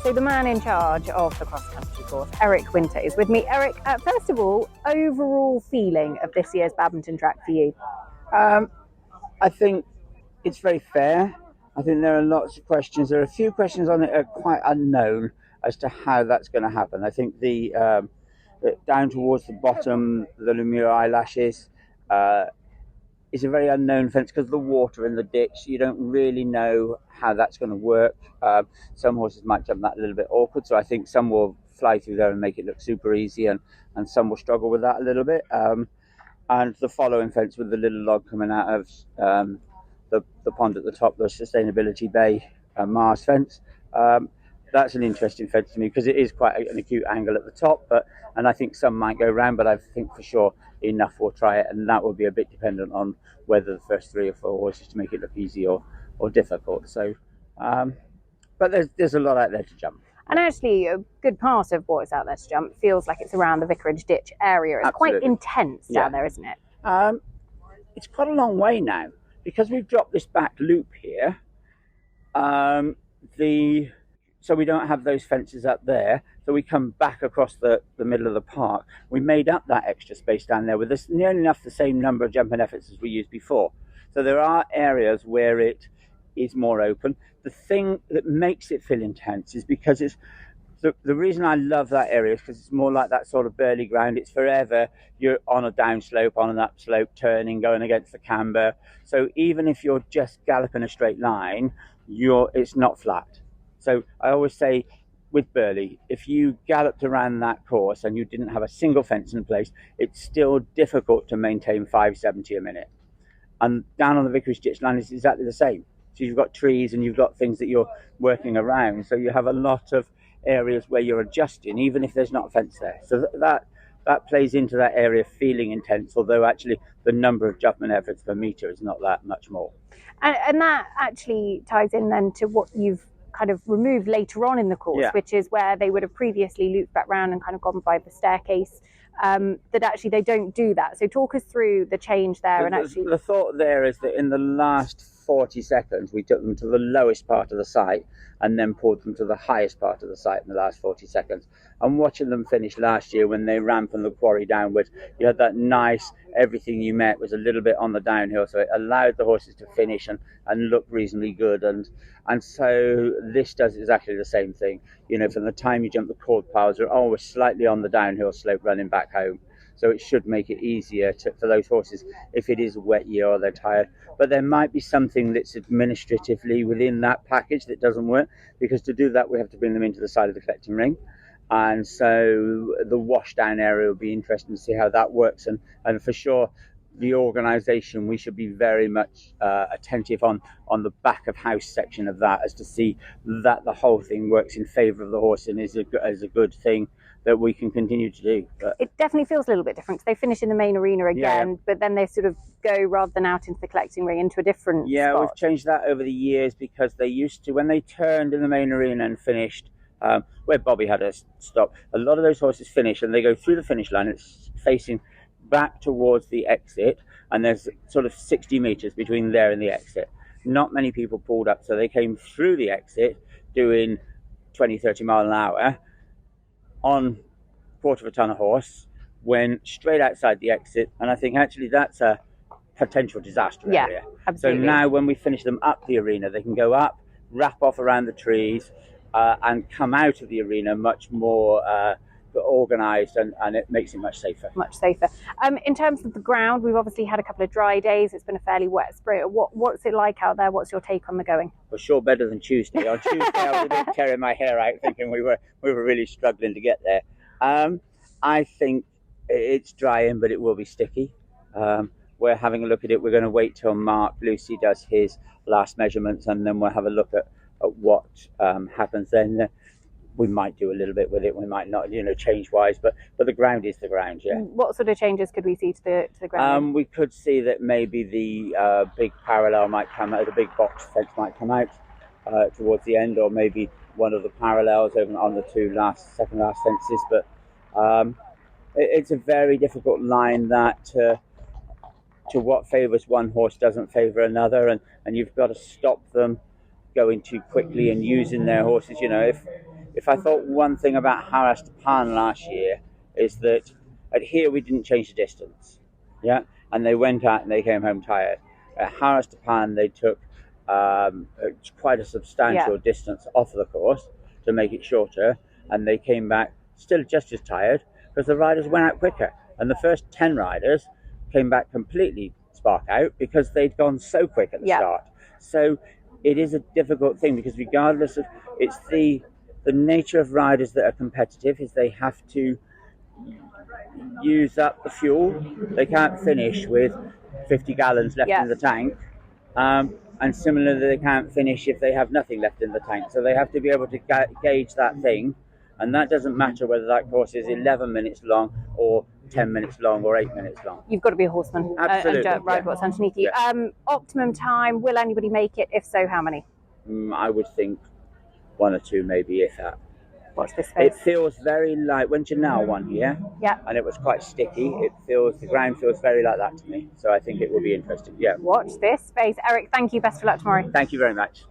So the man in charge of the cross-country course, Eric Winter, is with me. Eric, first of all, overall feeling of this year's badminton track for you? I think it's very fair. I think there are lots of questions. There are a few questions on it that are quite unknown as to how that's going to happen. I think the down towards the bottom, the Lemure eyelashes, is a very unknown fence because of the water in the ditch. You don't really know how that's going to work. Some horses might jump that a little bit awkward, so I think some will fly through there and make it look super easy, and some will struggle with that a little bit. And the following fence with the little log coming out of the pond at the top, the Sustainability Bay Mars fence. That's an interesting fence to me because it is quite an acute angle at the top, and I think some might go round, but I think for sure enough will try it, and that will be a bit dependent on whether the first 3 or 4 horses to make it look easy or difficult. So, but there's a lot out there to jump. And actually, a good part of what is out there to jump feels like it's around the Vicarage Ditch area. It's Absolutely. Quite intense down there, isn't it? It's quite a long way now because we've dropped this back loop here. So we don't have those fences up there, so we come back across the middle of the park. We made up that extra space down there with nearly enough the same number of jumping efforts as we used before. So there are areas where it is more open. The thing that makes it feel intense is because it's the reason I love that area is because it's more like that sort of burly ground. It's forever you're on a downslope, on an upslope, turning, going against the camber. So even if you're just galloping a straight line, it's not flat. So I always say with Burley, if you galloped around that course and you didn't have a single fence in place, it's still difficult to maintain 570 a minute. And down on the Vicarage Ditch line is exactly the same. So you've got trees and you've got things that you're working around. So you have a lot of areas where you're adjusting, even if there's not a fence there. So that plays into that area feeling intense, although actually the number of jumping efforts per metre is not that much more. And that actually ties in then to what you've kind of removed later on in the course, which is where they would have previously looped back round and kind of gone by the staircase, that actually they don't do that. So talk us through the change there. The thought there is that in the last 40 seconds we took them to the lowest part of the site and then pulled them to the highest part of the site in the last 40 seconds. And watching them finish last year when they ran from the quarry downwards, you had that nice, everything you met was a little bit on the downhill, so it allowed the horses to finish and look reasonably good. And so this does exactly the same thing. You know, from the time you jump the cord piles, they're always slightly on the downhill slope running back home. So it should make it easier for those horses if it is a wet year or they're tired. But there might be something that's administratively within that package that doesn't work, because to do that we have to bring them into the side of the collecting ring. And so the washdown area will be interesting to see how that works. And for sure, the organisation, we should be very much attentive on the back of house section of that, as to see that the whole thing works in favour of the horse and is a good thing that we can continue to do. But it definitely feels a little bit different. They finish in the main arena again, but then they sort of go, rather than out into the collecting ring, into a different spot. We've changed that over the years, because they used to, when they turned in the main arena and finished where Bobby had us stop, a lot of those horses finish and they go through the finish line. It's facing back towards the exit, and there's sort of 60 metres between there and the exit. Not many people pulled up, so they came through the exit doing 20-30 mile an hour on quarter of a ton of horse, went straight outside the exit, and I think actually that's a potential disaster area. Absolutely. So now when we finish them up the arena, they can go up, wrap off around the trees, and come out of the arena much more organised, and it makes it much safer. Much safer. In terms of the ground, we've obviously had a couple of dry days. It's been a fairly wet spring. What's it like out there? What's your take on the going? For sure, better than Tuesday. On Tuesday, I was a bit tearing my hair out, thinking we were really struggling to get there. I think it's drying, but it will be sticky. We're having a look at it. We're going to wait till Mark Lucy does his last measurements, and then we'll have a look at what happens then. We might do a little bit with it, we might not, change wise, but the ground is the ground. What sort of changes could we see to the ground? We could see that maybe the big parallel might come out, the big box fence might come out towards the end, or maybe one of the parallels over on the second last fences. But it's a very difficult line that to what favours one horse doesn't favour another, and you've got to stop them going too quickly and using their horses. if I thought one thing about Harris to Pan last year is that at here we didn't change the distance, yeah, and they went out and they came home tired. At Harris to Pan they took quite a substantial distance off the course to make it shorter, and they came back still just as tired because the riders went out quicker, and the first 10 riders came back completely spark out because they'd gone so quick at the start. So it is a difficult thing because regardless of, it's the nature of riders that are competitive is they have to use up the fuel. They can't finish with 50 gallons left in the tank, and similarly they can't finish if they have nothing left in the tank. So they have to be able to gauge that thing, and that doesn't matter whether that course is 11 minutes long or 10 minutes long or 8 minutes long. You've got to be a horseman and ride what's underneath you. Optimum time, will anybody make it? If so, how many? I would think 1 or 2 maybe, if that. Watch this space. It feels very like when Janelle won here, and it was quite sticky. The ground feels very like that to me. So I think it will be interesting. Yeah. Watch this space. Eric, thank you. Best of luck tomorrow. Thank you very much.